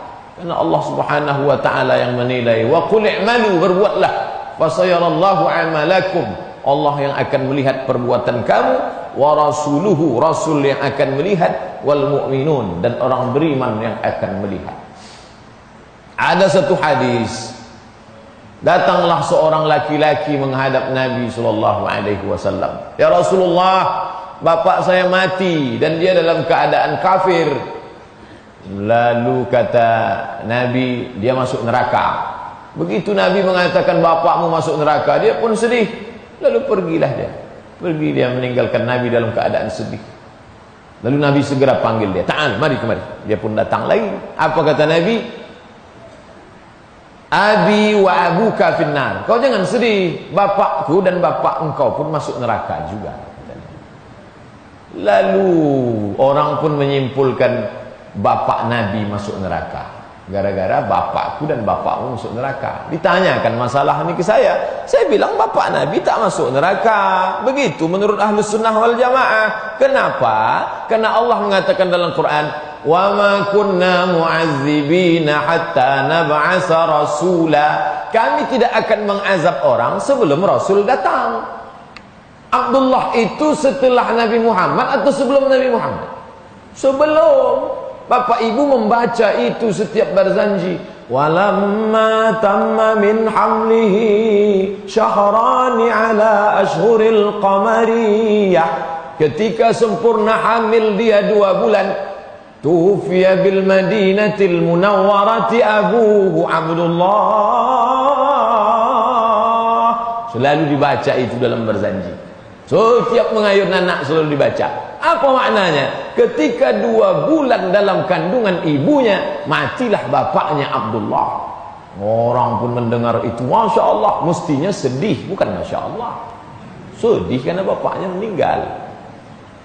karena Allah Subhanahu wa taala yang menilai. Wa qul i'malu, berbuatlah, fasayarallahu amalakum, Allah yang akan melihat perbuatan kamu, wa rasuluhu, rasul yang akan melihat, wal mu'minun, dan orang beriman yang akan melihat. Ada satu hadis, datanglah seorang laki-laki menghadap Nabi SAW. Ya Rasulullah, bapak saya mati dan dia dalam keadaan kafir. Lalu kata Nabi, dia masuk neraka. Begitu Nabi mengatakan bapakmu masuk neraka, dia pun sedih. Lalu pergilah dia. Pergi dia meninggalkan Nabi dalam keadaan sedih. Lalu Nabi segera panggil dia, ta'al, mari kemari. Dia pun datang lagi. Apa kata Nabi? Abi wa abuka finnar. Kau jangan sedih, bapakku dan bapak engkau pun masuk neraka juga. Lalu orang pun menyimpulkan bapak Nabi masuk neraka gara-gara bapakku dan bapakmu masuk neraka. Ditanyakan masalah ini ke saya bilang bapak Nabi tak masuk neraka. Begitu menurut Ahlus Sunnah wal Jamaah. Kenapa? Karena Allah mengatakan dalam Quran, wa ma kunna mu'azzibina hatta nab'asa rasula. Kami tidak akan mengazab orang sebelum Rasul datang. Abdullah itu setelah Nabi Muhammad atau sebelum Nabi Muhammad? Sebelum. Bapak ibu membaca itu setiap berzanji. Walamma tamma min hamlihi syahrani ala ashhuril qamariyah. Ketika sempurna hamil dia 2 bulan, tufiya bil madinatil munawwarati abuhu Abdullah. Selalu dibaca itu dalam berzanji. Setiap mengayun anak selalu dibaca. Apa maknanya? Ketika 2 bulan dalam kandungan ibunya, matilah bapaknya Abdullah. Orang pun mendengar itu, Masya Allah, mestinya sedih, bukan Masya Allah. Sedih karena bapaknya meninggal.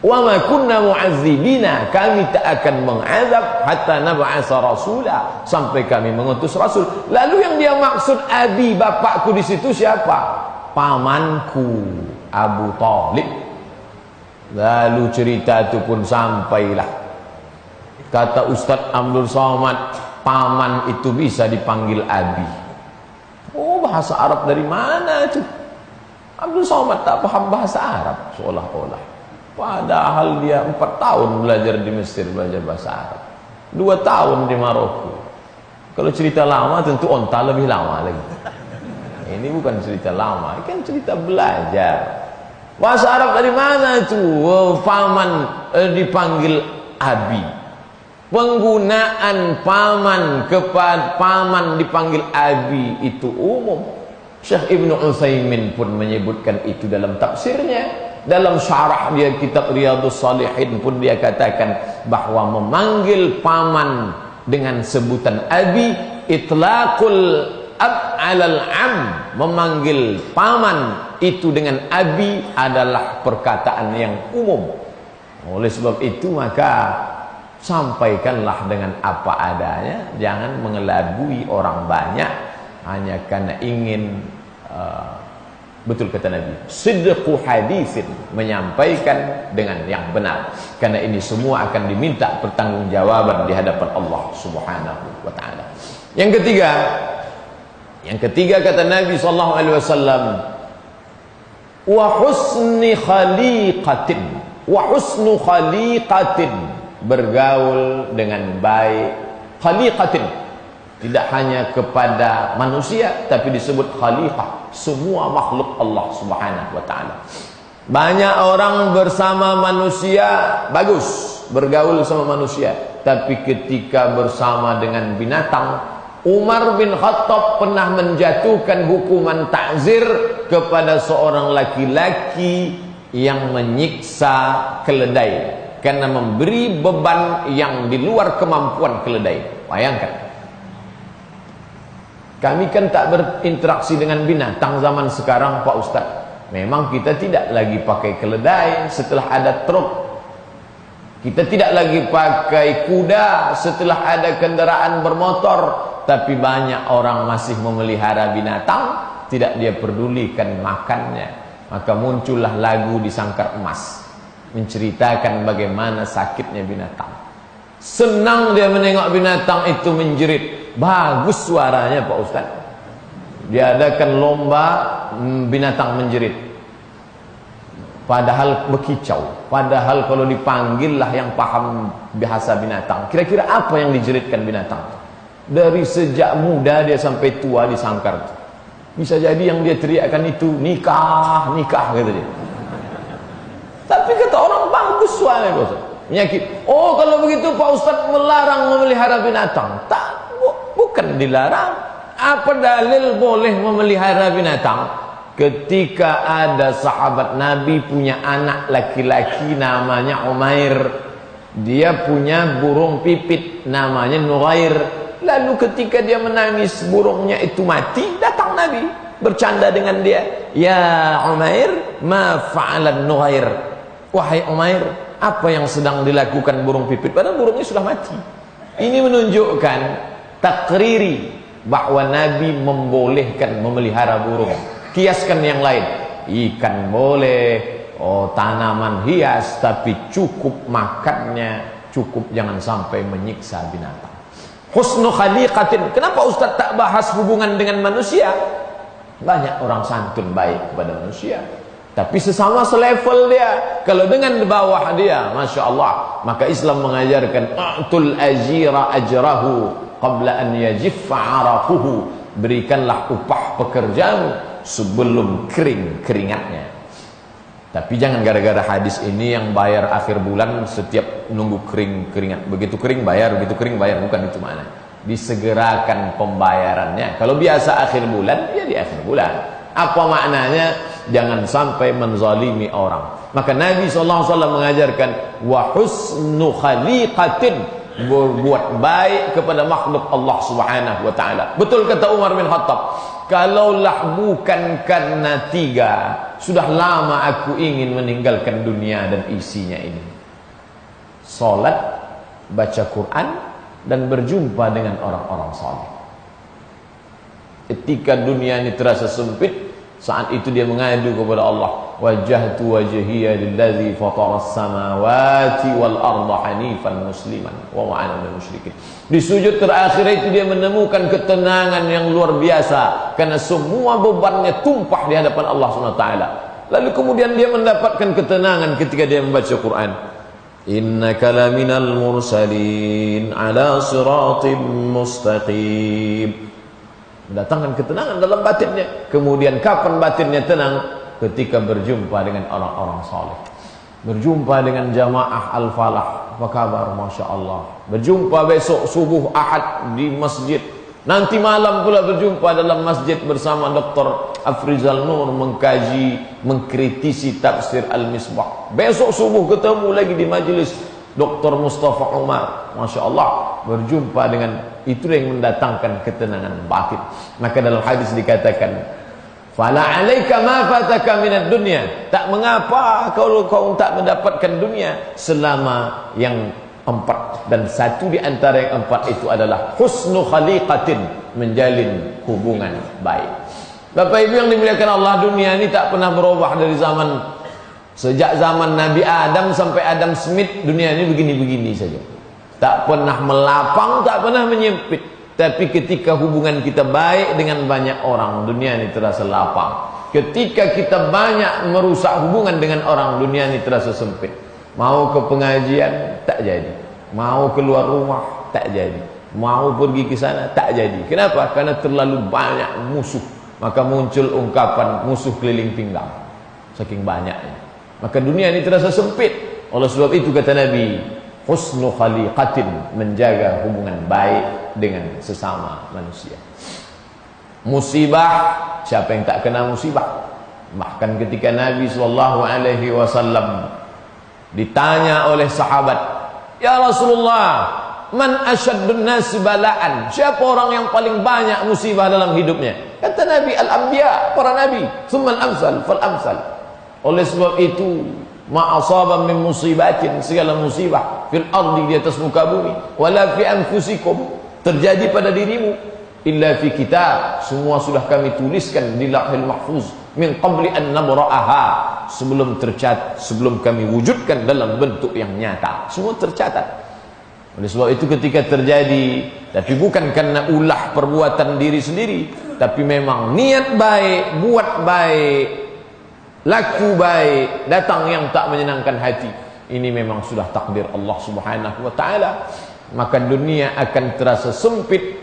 Wa ma kunna mu'azzibina, kami tak akan mengazab hatta nab'asa rasula, sampai kami mengutus rasul. Lalu yang dia maksud abi, bapakku di situ siapa? Pamanku Abu Talib. Lalu cerita itu pun sampailah. Kata Ustadz Abdul Somad, paman itu bisa dipanggil abi. Oh, bahasa Arab dari mana itu? Abdul Somad tak paham bahasa Arab seolah-olah. Padahal dia 4 tahun belajar di Mesir, belajar bahasa Arab, 2 tahun di Maroko. Kalau cerita lama tentu onta lebih lama lagi. Ini bukan cerita lama, ini kan cerita belajar. Bahasa Arab dari mana itu? Paman dipanggil abi. Penggunaan paman kepada paman dipanggil abi itu umum. Syekh Ibnu Utsaimin pun menyebutkan itu dalam tafsirnya. Dalam syarah dia kitab Riyadhus Shalihin pun dia katakan bahwa memanggil paman dengan sebutan abi itlaqul ab 'alal 'am, memanggil paman itu dengan abi adalah perkataan yang umum. Oleh sebab itu maka sampaikanlah dengan apa adanya, jangan mengelabui orang banyak hanya karena ingin betul kata Nabi, sidqu haditsin, menyampaikan dengan yang benar, karena ini semua akan diminta pertanggungjawaban di hadapan Allah Subhanahu wa taala. Yang ketiga kata Nabi sallallahu alaihi wasallam, wa husni khaliqatin, wa husnu khaliqatin, bergaul dengan baik. Khaliqatin tidak hanya kepada manusia, tapi disebut khaliqah, semua makhluk Allah Subhanahu wa taala. Banyak orang bersama manusia bagus, bergaul sama manusia, tapi ketika bersama dengan binatang, Umar bin Khattab pernah menjatuhkan hukuman ta'zir kepada seorang laki-laki yang menyiksa keledai karena memberi beban yang di luar kemampuan keledai. Bayangkan, kami kan tak berinteraksi dengan binatang zaman sekarang Pak Ustadz. Memang kita tidak lagi pakai keledai setelah ada truk. Kita tidak lagi pakai kuda setelah ada kendaraan bermotor. Tapi banyak orang masih memelihara binatang, tidak dia pedulikan makannya. Maka muncullah lagu di Sangkar Emas, menceritakan bagaimana sakitnya binatang. Senang dia menengok binatang itu menjerit. Bagus suaranya Pak Ustaz. Diadakan lomba binatang menjerit. Padahal berkicau. Padahal kalau dipanggil lah yang paham bahasa binatang, kira-kira apa yang dijeritkan binatang? Dari sejak muda dia sampai tua di sangkar. Bisa jadi yang dia teriakkan itu nikah, nikah gitu dia. Tapi kata orang bagus suaranya Pak Ustaz. Menyakit. Oh, kalau begitu Pak Ustaz melarang memelihara binatang. Tak, bukan dilarang. Apa dalil boleh memelihara binatang? Ketika ada sahabat Nabi punya anak laki-laki namanya Umair, dia punya burung pipit namanya Nughair. Lalu ketika dia menangis burungnya itu mati, datang Nabi bercanda dengan dia. Ya Umair, ma fa'alan Nughair. Wahai Umair, apa yang sedang dilakukan burung pipit? Padahal burungnya sudah mati. Ini menunjukkan takriri bahwa Nabi membolehkan memelihara burung. Kiaskan yang lain, ikan boleh, tanaman hias, tapi cukup makannya, cukup jangan sampai menyiksa binatang. Husnu khaliqatin. Kenapa Ustaz tak bahas hubungan dengan manusia? Banyak orang santun baik kepada manusia, tapi sesama selevel dia. Kalau dengan di bawah dia, Masya Allah, maka Islam mengajarkan a'tul ajira ajrahu qabla an yajiffa araquhu. Berikanlah upah pekerjamu sebelum kering keringatnya. Tapi jangan gara-gara hadis ini yang bayar akhir bulan setiap nunggu kering keringat. Begitu kering bayar, begitu kering bayar. Bukan itu makna. Disegerakan pembayarannya. Kalau biasa akhir bulan, ya di akhir bulan. Apa maknanya? Jangan sampai menzalimi orang. Maka Nabi SAW mengajarkan wa husnu khaliqatin, berbuat baik kepada makhluk Allah Subhanahu wa taala. Betul kata Umar bin Khattab, kalaulah bukan karena 3, sudah lama aku ingin meninggalkan dunia dan isinya ini. Salat, baca Quran, dan berjumpa dengan orang-orang saleh. Ketika dunia ini terasa sempit, saat itu dia mengadu kepada Allah, wajjahtu wajhiya lillazi fataras samawati wal arda hanifan musliman wa ma ana minal musyrikin. Di sujud terakhir itu dia menemukan ketenangan yang luar biasa karena semua bebannya tumpah di hadapan Allah Subhanahu wa taala. Lalu kemudian dia mendapatkan ketenangan ketika dia membaca Quran. Innaka laminal mursalin ala siratim mustaqim. Mendatangkan ketenangan dalam batinnya. Kemudian kapan batinnya tenang? Ketika berjumpa dengan orang-orang saleh. Berjumpa dengan jamaah Al-Falah. Apa kabar? Masya Allah. Berjumpa besok subuh Ahad di masjid. Nanti malam pula berjumpa dalam masjid bersama Dr. Afrizal Nur mengkaji, mengkritisi tafsir Al-Misbah. Besok subuh ketemu lagi di majelis Dr. Mustafa Umar. Masya Allah, berjumpa dengan itu yang mendatangkan ketenangan batin. Maka dalam hadis dikatakan, fala alaika ma fataka minad dunya. Tak mengapa kalau kau tak mendapatkan dunia selama yang empat, dan satu di antara yang empat itu adalah husnu khaliqatin, menjalin hubungan baik. Bapak Ibu yang dimuliakan Allah, dunia ini tak pernah berubah dari sejak zaman Nabi Adam sampai Adam Smith. Dunia ini begini-begini saja, tak pernah melapang, tak pernah menyempit. Tapi ketika hubungan kita baik dengan banyak orang, dunia ini terasa lapang. Ketika kita banyak merusak hubungan dengan orang, dunia ini terasa sempit. Mau ke pengajian tak jadi, mau keluar rumah tak jadi, mau pergi ke sana tak jadi. Kenapa? Karena terlalu banyak musuh. Maka muncul ungkapan musuh keliling pinggang, saking banyaknya. Maka dunia ini terasa sempit. Oleh sebab itu kata Nabi, husnu khaliqatin, menjaga hubungan baik dengan sesama manusia. Musibah, siapa yang tak kena musibah? Bahkan ketika Nabi SAW ditanya oleh sahabat, ya Rasulullah, man asyaddun nasi bala'an, siapa orang yang paling banyak musibah dalam hidupnya? Kata Nabi, al-anbiya, para nabi, thumma al-amsal fal-amsal. Oleh sebab itu, ma'asaba min musibatin, segala musibah fil ardi, di atas muka bumi, wala fi anfusikum, terjadi pada dirimu, illa fi kitab, semua sudah kami tuliskan di lauhil mahfuz, min qabli an nabra'aha, sebelum tercatat, sebelum kami wujudkan dalam bentuk yang nyata, semua tercatat. Oleh sebab itu ketika terjadi, tapi bukan karena ulah perbuatan diri sendiri, tapi memang niat baik, buat baik, laku baik, datang yang tak menyenangkan hati, ini memang sudah takdir Allah Subhanahu wa taala. Maka dunia akan terasa sempit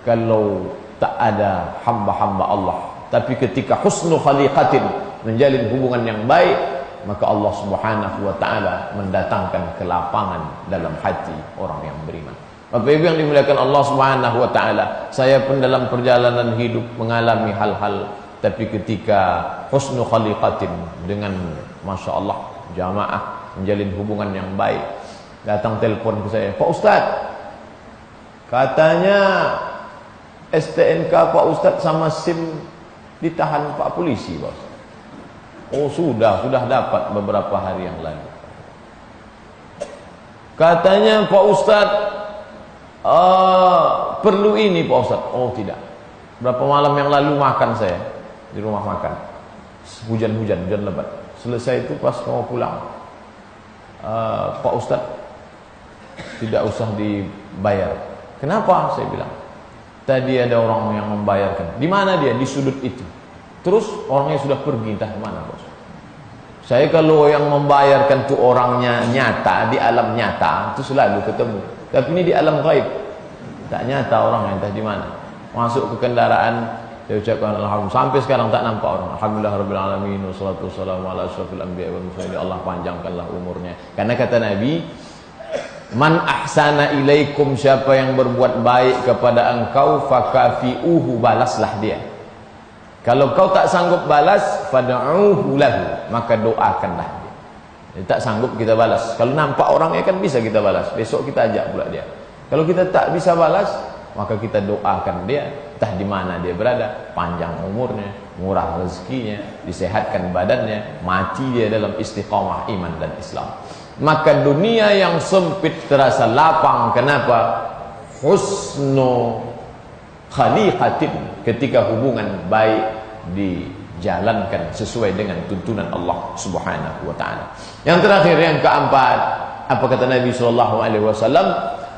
kalau tak ada hamba-hamba Allah. Tapi ketika husnu khaliqatin, menjalin hubungan yang baik, maka Allah Subhanahu wa taala mendatangkan kelapangan dalam hati orang yang beriman. Bapak Ibu yang dimuliakan Allah Subhanahu wa taala, saya pun dalam perjalanan hidup mengalami hal-hal, tapi ketika husnu khaliqatin, dengan Masya Allah jamaah menjalin hubungan yang baik, datang telepon ke saya, Pak Ustadz, katanya STNK Pak Ustadz sama SIM ditahan Pak Polisi, Bos. Oh sudah dapat beberapa hari yang lalu. Katanya Pak Ustadz perlu ini Pak Ustadz. Oh tidak. Berapa malam yang lalu makan saya di rumah makan, hujan lebat. Selesai itu pas mau pulang, Pak Ustadz tidak usah dibayar. Kenapa? Saya bilang, tadi ada orang yang membayarkan. Di mana dia? Di sudut itu. Terus orangnya sudah pergi, entah kemana, Bos. Saya kalau yang membayarkan tuh orangnya nyata, di alam nyata, itu selalu ketemu. Tapi ini di alam gaib, tak nyata orangnya, entah di mana. Masuk ke kendaraan, saya ucapkan alhamdulillah. Sampai sekarang tak nampak orang. Alhamdulillahirabbil alamin, wassalatu wassalamu ala asyrofil anbiya'i wal mursalin. Allah panjangkanlah umurnya. Karena kata Nabi, man ahsana ilaikum, siapa yang berbuat baik kepada engkau, fakafi'uhu, balaslah dia. Kalau kau tak sanggup balas, fad'uhu lahu, maka doakanlah dia. Jadi, tak sanggup kita balas. Kalau nampak orangnya kan bisa kita balas. Besok kita ajak pula dia. Kalau kita tak bisa balas, maka kita doakan dia, entah di mana dia berada, panjang umurnya, murah rezekinya, disehatkan badannya, mati dia dalam istiqamah iman dan Islam. Maka dunia yang sempit terasa lapang. Kenapa? Husnu khaliqatin, ketika hubungan baik jalankan sesuai dengan tuntunan Allah Subhanahu wa taala. Yang terakhir, yang keempat, apa kata Nabi sallallahu alaihi wasallam?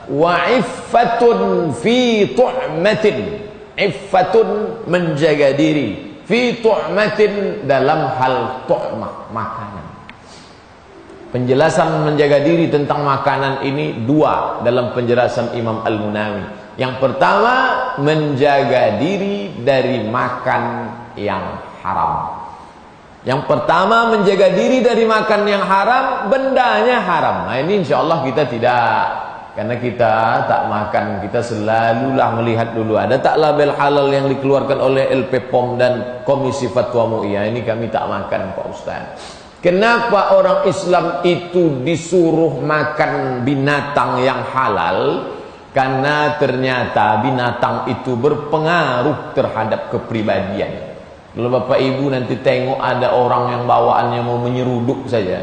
Wa iffatun fi tu'matin. Iffatun, menjaga diri, fi tu'matin, dalam hal tu'mah, makanan. Penjelasan menjaga diri tentang makanan ini dua dalam penjelasan Imam Al-Munawi. Yang pertama, menjaga diri dari makan yang haram. Yang pertama, menjaga diri dari makan yang haram, bendanya haram. Nah ini insya Allah kita tidak, karena kita tak makan, kita selalulah melihat dulu ada tak label halal yang dikeluarkan oleh LP-POM dan Komisi Fatwa MUI. Ini kami tak makan Pak Ustaz. Kenapa orang Islam itu disuruh makan binatang yang halal? Karena ternyata binatang itu berpengaruh terhadap kepribadian. Kalau Bapak Ibu nanti tengok ada orang yang bawaannya mau menyeruduk saja,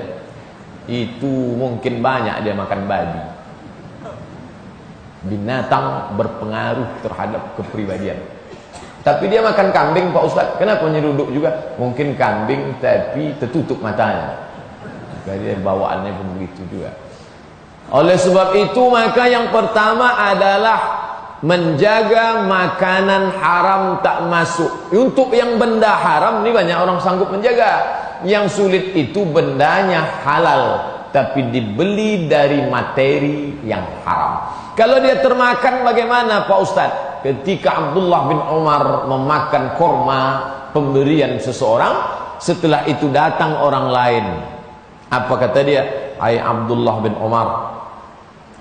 itu mungkin banyak dia makan babi. Binatang berpengaruh terhadap kepribadian. Tapi dia makan kambing Pak Ustaz, kenapa menyeruduk juga? Mungkin kambing tapi tertutup matanya, jadi bawaannya pun begitu juga. Oleh sebab itu, maka yang pertama adalah menjaga makanan haram tak masuk. Untuk yang benda haram ini banyak orang sanggup menjaga. Yang sulit itu bendanya halal tapi dibeli dari materi yang haram. Kalau dia termakan bagaimana Pak Ustaz? Ketika Abdullah bin Umar memakan korma pemberian seseorang, setelah itu datang orang lain. Apa kata dia? Hai Abdullah bin Umar,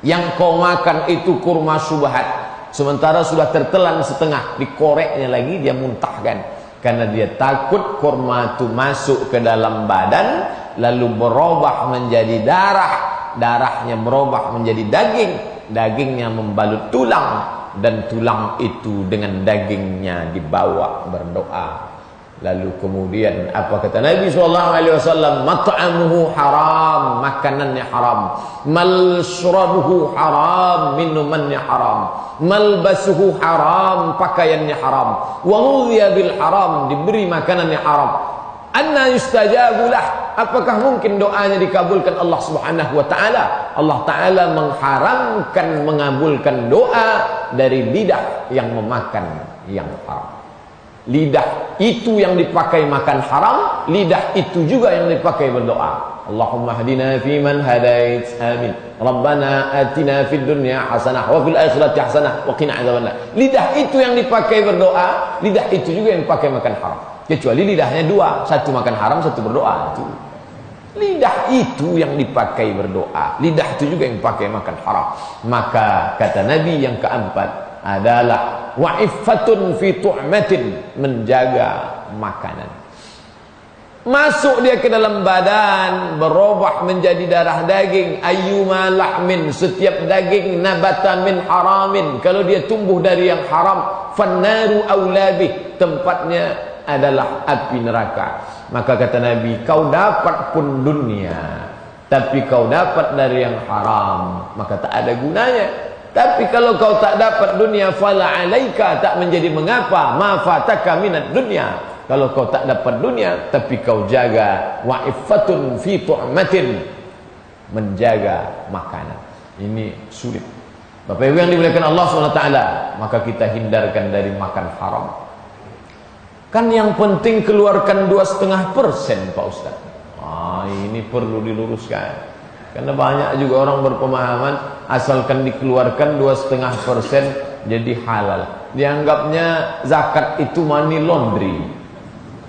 yang kau makan itu kurma syubhat, sementara sudah tertelan setengah, dikoreknya lagi, dia muntahkan. Karena dia takut kurma itu masuk ke dalam badan, lalu berubah menjadi darah, darahnya berubah menjadi daging, dagingnya membalut tulang, dan tulang itu dengan dagingnya dibawa berdoa. Lalu kemudian apa kata Nabi SAW? Mat'amuhu haram, makanannya haram. Malsyrabuhu haram, minumannya haram. Malbasuhu haram, pakaiannya haram. Wa ghudhiya bil haram, diberi makanannya haram. Anna yustajabu lah, apakah mungkin doanya dikabulkan Allah Subhanahu wa taala? Allah taala mengharamkan mengabulkan doa dari lidah yang memakan yang haram. Lidah itu yang dipakai makan haram, lidah itu juga yang dipakai berdoa. Allahumma hadina fiman hadait, amin. Rabbana atina fid dunya hasanah wa fil akhirati hasanah wa qina adzabannar. Lidah itu yang dipakai berdoa, lidah itu juga yang dipakai makan haram. Kecuali lidahnya dua, satu makan haram, satu berdoa. Itu lidah itu yang dipakai berdoa, lidah itu juga yang dipakai makan haram. Maka kata Nabi yang keempat adalah wa'iffatun fi tu'matin, menjaga makanan. Masuk dia ke dalam badan, berubah menjadi darah daging. Ayyuma lahmin, setiap daging nabata min haramin, kalau dia tumbuh dari yang haram, fannaru aulabih, tempatnya adalah api neraka. Maka kata Nabi, kau dapat pun dunia, tapi kau dapat dari yang haram, maka tak ada gunanya. Tapi kalau kau tak dapat dunia, fala alaika, tak menjadi mengapa, ma fataka minad dunya. Kalau kau tak dapat dunia tapi kau jaga wa'iffatun fi tu'matin, menjaga makanan. Ini sulit. Bapak Ibu yang dimuliakan Allah SWT, maka kita hindarkan dari makan haram. Kan yang penting keluarkan 2,5% Pak Ustaz. Ini perlu diluruskan. Karena banyak juga orang berpemahaman asalkan dikeluarkan 2,5% jadi halal. Dianggapnya zakat itu money laundry.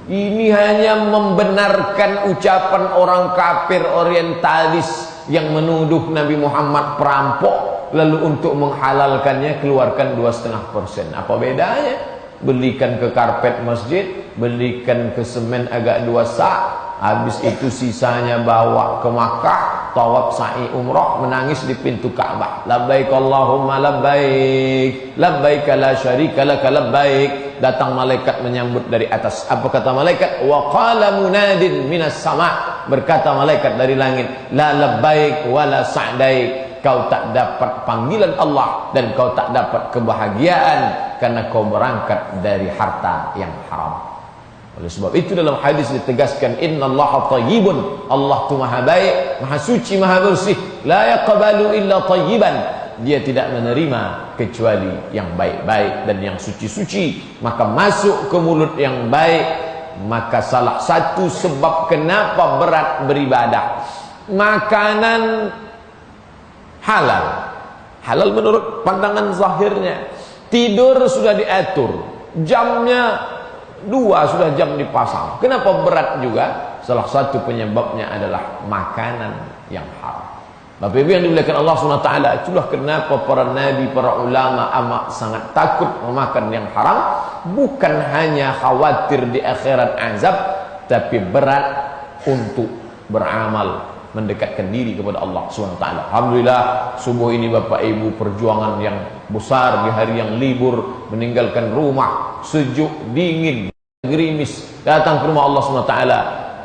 Ini hanya membenarkan ucapan orang kafir orientalis yang menuduh Nabi Muhammad perampok, lalu untuk menghalalkannya keluarkan 2,5%. Apa bedanya? Belikan ke karpet masjid, belikan ke semen agak 2 sak, habis itu sisanya bawa ke Makkah, tawaf sa'i umrah, menangis di pintu Ka'bah. Labbaik Allahumma labbaik, labbaik la syarika laka labbaik. Datang malaikat menyambut dari atas. Apa kata malaikat? Wa qala munadin minas sama', berkata malaikat dari langit, la labbaik wa la sa'daik. Kau tak dapat panggilan Allah dan kau tak dapat kebahagiaan karena kau berangkat dari harta yang haram. Oleh sebab itu dalam hadis ditegaskan, innallaha thayyibun, Allah itu maha baik, maha suci, maha bersih, la yaqbalu illa thayyiban, dia tidak menerima kecuali yang baik-baik dan yang suci-suci. Maka masuk ke mulut yang baik. Maka salah satu sebab kenapa berat beribadah, makanan halal. Halal menurut pandangan zahirnya. Tidur sudah diatur, jamnya 2 sudah jam dipasang. Kenapa berat juga? Salah satu penyebabnya adalah makanan yang haram. Bapak Ibu yang dimuliakan Allah SWT, itulah kenapa para nabi, para ulama amat sangat takut memakan yang haram. Bukan hanya khawatir di akhirat azab, tapi berat untuk beramal, mendekatkan diri kepada Allah SWT. Alhamdulillah, subuh ini Bapak Ibu perjuangan yang besar di hari yang libur, meninggalkan rumah, sejuk, dingin, gerimis, datang ke rumah Allah SWT.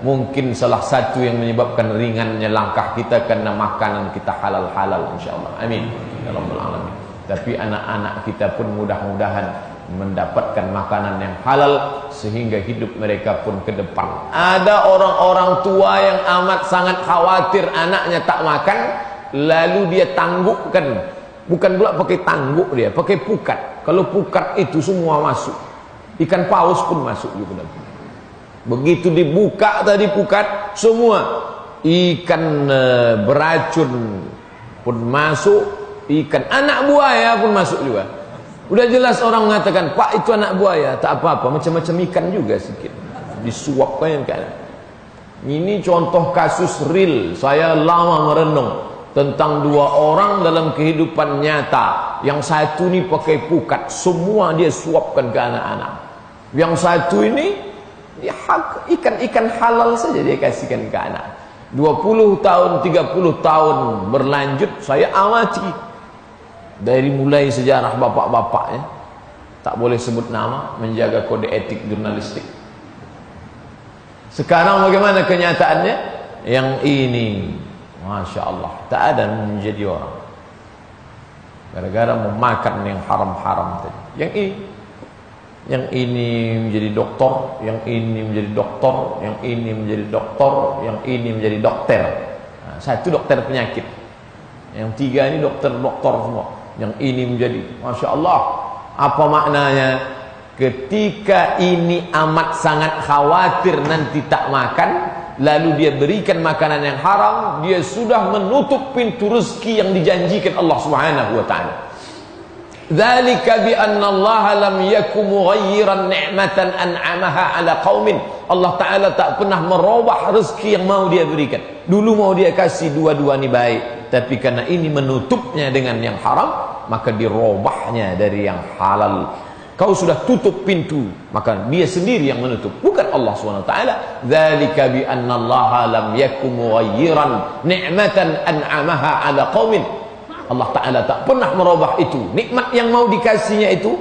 Mungkin salah satu yang menyebabkan ringannya langkah kita karena makanan kita halal-halal, insyaAllah. Amin ya rabbal alamin. Tapi anak-anak kita pun mudah-mudahan mendapatkan makanan yang halal sehingga hidup mereka pun ke depan. Ada orang-orang tua yang amat sangat khawatir anaknya tak makan, lalu dia tanggukkan. Bukan pula pakai tangguk, dia pakai pukat. Kalau pukat itu semua masuk, ikan paus pun masuk juga. Begitu dibuka tadi pukat, semua ikan beracun pun masuk, ikan anak buaya pun masuk juga. Udah jelas orang mengatakan, Pak itu anak buaya, tak apa-apa, macam-macam ikan juga sedikit, disuapkan kan. Ini contoh kasus real. Saya lama merenung tentang 2 orang dalam kehidupan nyata. Yang satu ini pakai pukat, semua dia suapkan ke anak-anak. Yang satu ini ya, ikan-ikan halal saja dia kasihkan ke anak. 20 tahun, 30 tahun berlanjut, saya amati dari mulai sejarah bapak-bapaknya, tak boleh sebut nama, menjaga kode etik jurnalistik. Sekarang bagaimana kenyataannya? Yang ini, Masya Allah, tak ada menjadi orang gara-gara memakan yang haram-haram tadi. Yang ini menjadi doktor, yang ini menjadi doktor, yang ini menjadi doktor, yang ini menjadi dokter. Nah, satu dokter penyakit, yang 3 ini dokter-doktor semua. Yang ini menjadi, Masya Allah. Apa maknanya? Ketika ini amat sangat khawatir nanti tak makan, lalu dia berikan makanan yang haram, dia sudah menutup pintu rezeki yang dijanjikan Allah Subhanahu wa ta'ala. Dzalika bi anna Allah lam yakum mughayyiran ni'matan an'amaha 'ala qaumin. Allah Taala tak pernah merubah rezeki yang mau dia berikan. Dulu mau dia kasih 2-2 ni baik, tapi karena ini menutupnya dengan yang haram, maka dirubahnya dari yang halal. Kau sudah tutup pintu, maka dia sendiri yang menutup, bukan Allah SWT. Dzalika bi anna Allah lam yakum mughayyiran ni'matan an'amaha 'ala qaumin. Allah Ta'ala tak pernah merubah itu. Nikmat yang mau dikasihnya itu,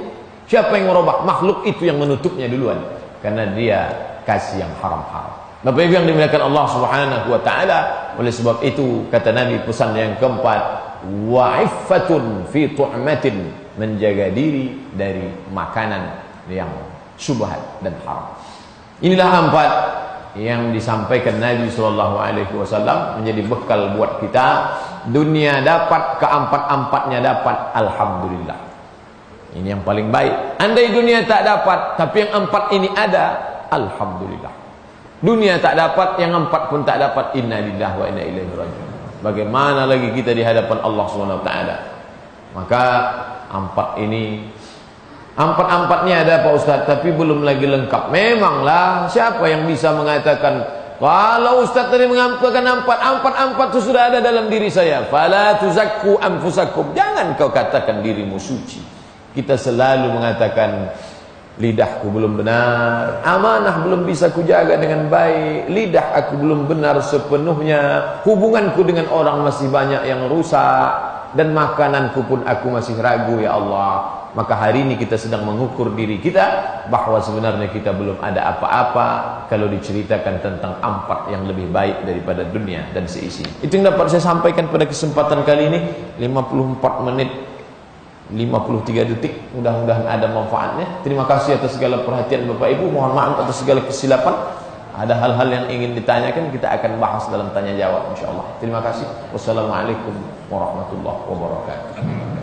siapa yang merubah? Makhluk itu yang menutupnya duluan, karena dia kasih yang haram-haram. Bapak Ibu yang dimuliakan Allah Subhanahu wa ta'ala, oleh sebab itu kata Nabi pesan yang keempat, wa'iffatun fi tu'matin, menjaga diri dari makanan yang syubhat dan haram. Inilah 4 yang disampaikan Nabi SAW menjadi bekal buat kita. Dunia dapat, keempat-empatnya dapat, alhamdulillah. Ini yang paling baik. Andai dunia tak dapat, tapi yang 4 ini ada, alhamdulillah. Dunia tak dapat, yang 4 pun tak dapat, inna lillahi wa inna ilaihi raji'un. Bagaimana lagi kita di hadapan Allah SWT? Maka 4 ini, 4-empatnya ada Pak Ustaz, tapi belum lagi lengkap. Memanglah, siapa yang bisa mengatakan kalau Ustaz tadi mengampilkan 4 itu sudah ada dalam diri saya. Fala tuzakku anfusakum, jangan kau katakan dirimu suci. Kita selalu mengatakan lidahku belum benar, amanah belum bisa kujaga dengan baik, lidah aku belum benar sepenuhnya, hubunganku dengan orang masih banyak yang rusak, dan makananku pun aku masih ragu ya Allah. Maka hari ini kita sedang mengukur diri kita bahwa sebenarnya kita belum ada apa-apa kalau diceritakan tentang 4 yang lebih baik daripada dunia dan seisi. Itu yang dapat saya sampaikan pada kesempatan kali ini. 54 menit 53 detik, mudah-mudahan ada manfaatnya. Terima kasih atas segala perhatian Bapak Ibu, mohon maaf atas segala kesilapan. Ada hal-hal yang ingin ditanyakan, kita akan bahas dalam tanya jawab insyaallah. Terima kasih. Wassalamualaikum warahmatullahi wabarakatuh.